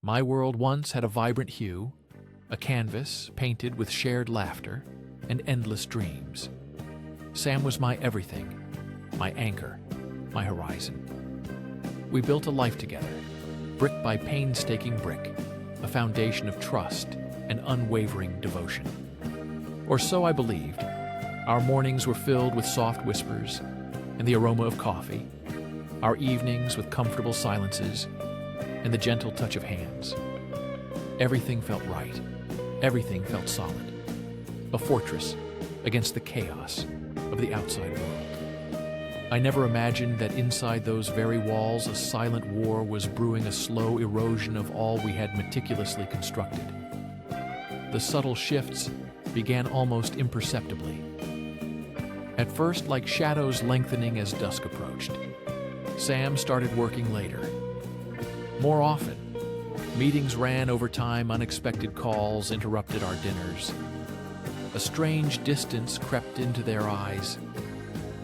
My world once had a vibrant hue, a canvas painted with shared laughter and endless dreams. Sam was my everything, my anchor, my horizon. We built a life together, brick by painstaking brick, a foundation of trust and unwavering devotion. Or so I believed. Our mornings were filled with soft whispers and the aroma of coffee, our evenings with comfortable silences and the gentle touch of hands. Everything felt right. Everything felt solid. A fortress against the chaos of the outside world. I never imagined that inside those very walls a silent war was brewing, a slow erosion of all we had meticulously constructed. The subtle shifts began almost imperceptibly. At first, like shadows lengthening as dusk approached. Sam started working later. More often, meetings ran over time, unexpected calls interrupted our dinners. A strange distance crept into their eyes.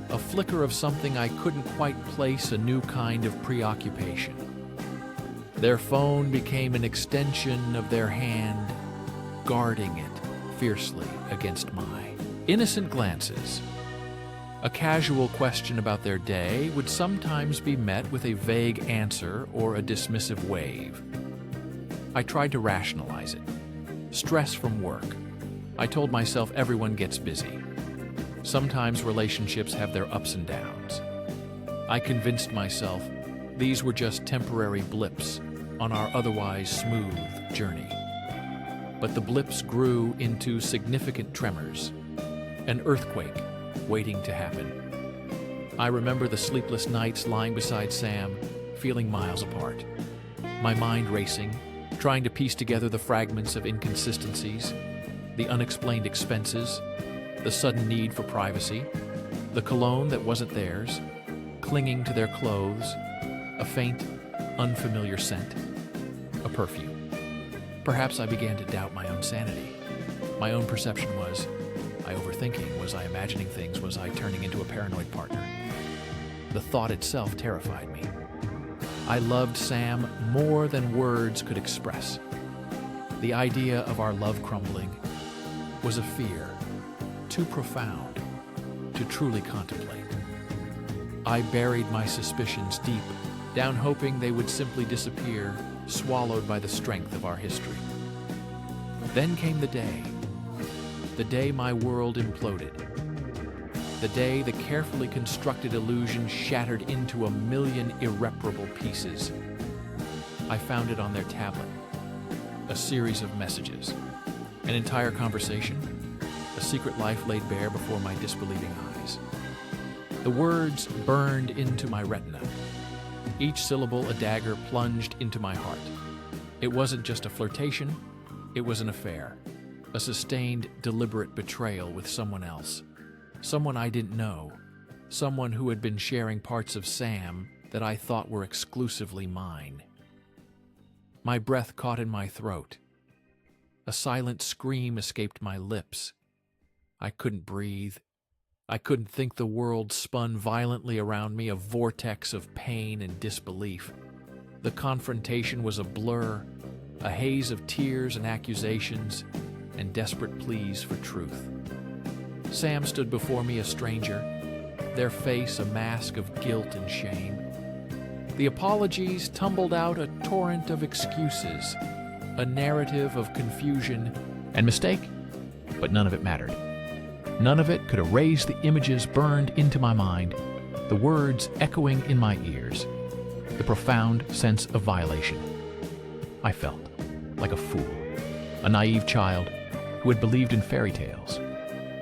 A flicker of something I couldn't quite place, a new kind of preoccupation. Their phone became an extension of their hand, guarding it fiercely against mine. Innocent glances. A casual question about their day would sometimes be met with a vague answer or a dismissive wave. I tried to rationalize it. Stress from work. I told myself everyone gets busy. Sometimes relationships have their ups and downs. I convinced myself these were just temporary blips on our otherwise smooth journey. But the blips grew into significant tremors, an earthquake waiting to happen. I remember the sleepless nights lying beside Sam, feeling miles apart. My mind racing, trying to piece together the fragments of inconsistencies, the unexplained expenses, the sudden need for privacy, the cologne that wasn't theirs, clinging to their clothes, a faint, unfamiliar scent, a perfume. Perhaps I began to doubt my own sanity. My own perception was I overthinking? Was I imagining things? Was I turning into a paranoid partner? The thought itself terrified me. I loved Sam more than words could express. The idea of our love crumbling was a fear too profound to truly contemplate. I buried my suspicions deep down, hoping they would simply disappear, swallowed by the strength of our history. Then came the day my world imploded. The day the carefully constructed illusion shattered into a million irreparable pieces. I found it on their tablet. A series of messages. An entire conversation. A secret life laid bare before my disbelieving eyes. The words burned into my retina. Each syllable a dagger plunged into my heart. It wasn't just a flirtation, it was an affair. A sustained, deliberate betrayal with someone else. Someone I didn't know. Someone who had been sharing parts of Sam that I thought were exclusively mine. My breath caught in my throat. A silent scream escaped my lips. I couldn't breathe. I couldn't think. The world spun violently around me, a vortex of pain and disbelief. The confrontation was a blur, a haze of tears and accusations, and desperate pleas for truth. Sam stood before me, a stranger, their face a mask of guilt and shame. The apologies tumbled out, a torrent of excuses, a narrative of confusion and mistake, but none of it mattered. None of it could erase the images burned into my mind, the words echoing in my ears, the profound sense of violation. I felt like a fool, a naive child who had believed in fairy tales,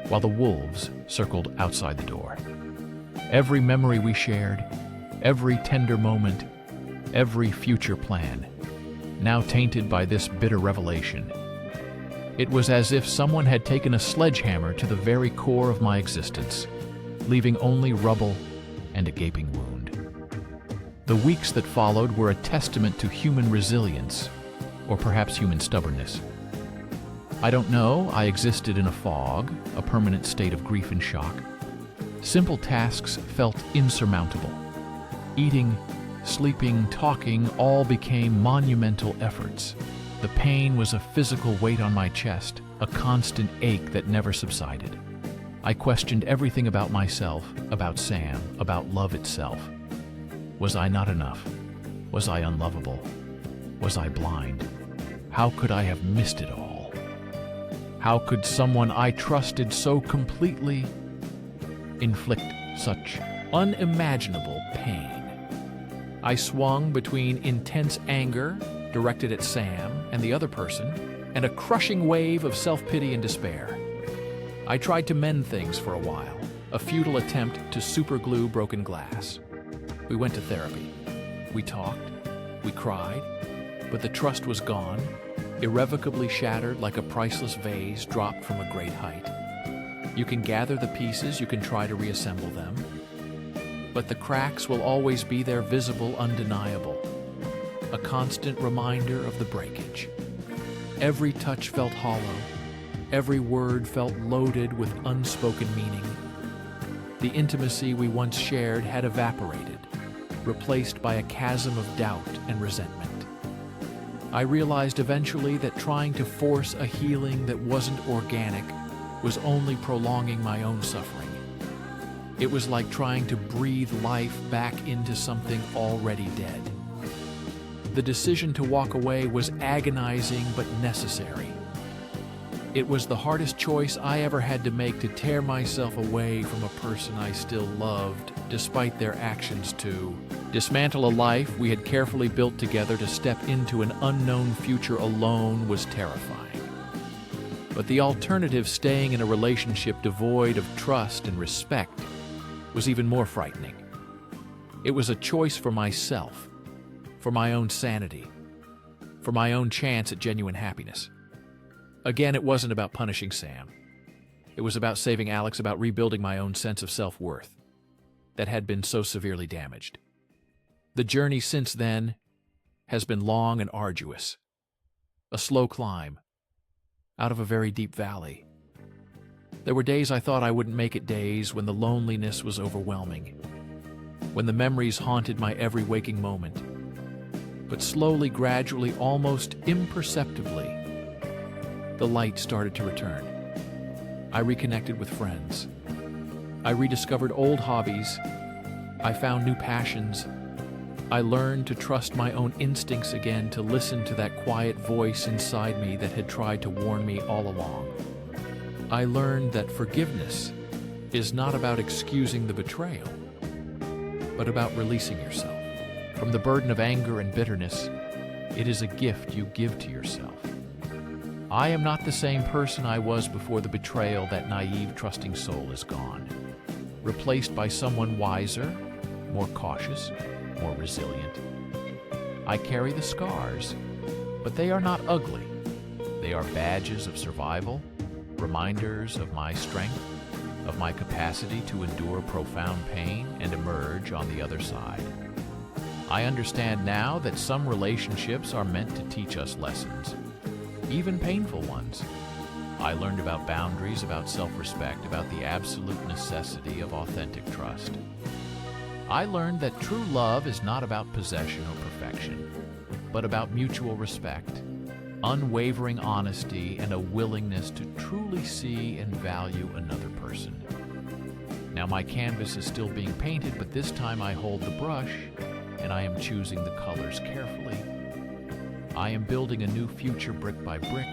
while the wolves circled outside the door. Every memory we shared, every tender moment, every future plan, now tainted by this bitter revelation. It was as if someone had taken a sledgehammer to the very core of my existence, leaving only rubble and a gaping wound. The weeks that followed were a testament to human resilience, or perhaps human stubbornness. I don't know, I existed in a fog, a permanent state of grief and shock. Simple tasks felt insurmountable. Eating, sleeping, talking, all became monumental efforts. The pain was a physical weight on my chest, a constant ache that never subsided. I questioned everything about myself, about Sam, about love itself. Was I not enough? Was I unlovable? Was I blind? How could I have missed it all? How could someone I trusted so completely inflict such unimaginable pain? I swung between intense anger directed at Sam and the other person, and a crushing wave of self-pity and despair. I tried to mend things for a while, a futile attempt to superglue broken glass. We went to therapy. We talked. We cried. But the trust was gone, irrevocably shattered like a priceless vase dropped from a great height. You can gather the pieces, you can try to reassemble them, but the cracks will always be there, visible, undeniable. A constant reminder of the breakage. Every touch felt hollow. Every word felt loaded with unspoken meaning. The intimacy we once shared had evaporated, replaced by a chasm of doubt and resentment. I realized eventually that trying to force a healing that wasn't organic was only prolonging my own suffering. It was like trying to breathe life back into something already dead. The decision to walk away was agonizing but necessary. It was the hardest choice I ever had to make, to tear myself away from a person I still loved, despite their actions to dismantle a life we had carefully built together. To step into an unknown future alone was terrifying. But the alternative, staying in a relationship devoid of trust and respect, was even more frightening. It was a choice for myself, for my own sanity, for my own chance at genuine happiness. Again, it wasn't about punishing Sam. It was about saving Alex, about rebuilding my own sense of self-worth that had been so severely damaged. The journey since then has been long and arduous, a slow climb out of a very deep valley. There were days I thought I wouldn't make it, days when the loneliness was overwhelming, when the memories haunted my every waking moment. But slowly, gradually, almost imperceptibly, the light started to return. I reconnected with friends. I rediscovered old hobbies. I found new passions. I learned to trust my own instincts again, to listen to that quiet voice inside me that had tried to warn me all along. I learned that forgiveness is not about excusing the betrayal, but about releasing yourself from the burden of anger and bitterness. It is a gift you give to yourself. I am not the same person I was before the betrayal. That naive, trusting soul is gone, replaced by someone wiser, more cautious, more resilient. I carry the scars, but they are not ugly. They are badges of survival, reminders of my strength, of my capacity to endure profound pain and emerge on the other side. I understand now that some relationships are meant to teach us lessons, even painful ones. I learned about boundaries, about self-respect, about the absolute necessity of authentic trust. I learned that true love is not about possession or perfection, but about mutual respect, unwavering honesty, and a willingness to truly see and value another person. Now my canvas is still being painted, but this time I hold the brush and I am choosing the colors carefully. I am building a new future brick by brick,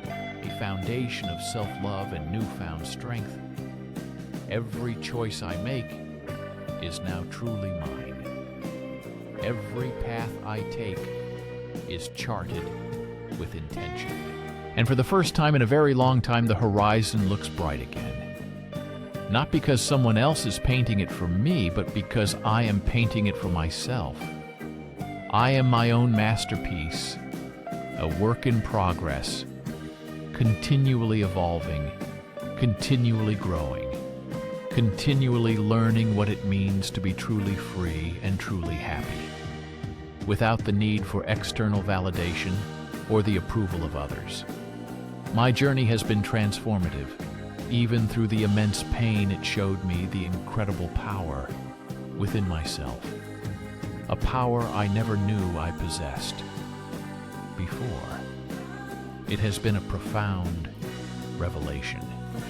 a foundation of self-love and newfound strength. Every choice I make is now truly mine. Every path I take is charted with intention. And for the first time in a very long time, the horizon looks bright again. Not because someone else is painting it for me, but because I am painting it for myself. I am my own masterpiece, a work in progress, continually evolving, continually growing, continually learning what it means to be truly free and truly happy, without the need for external validation or the approval of others. My journey has been transformative. Even through the immense pain, it showed me the incredible power within myself. a power I never knew I possessed before. It has been a profound revelation.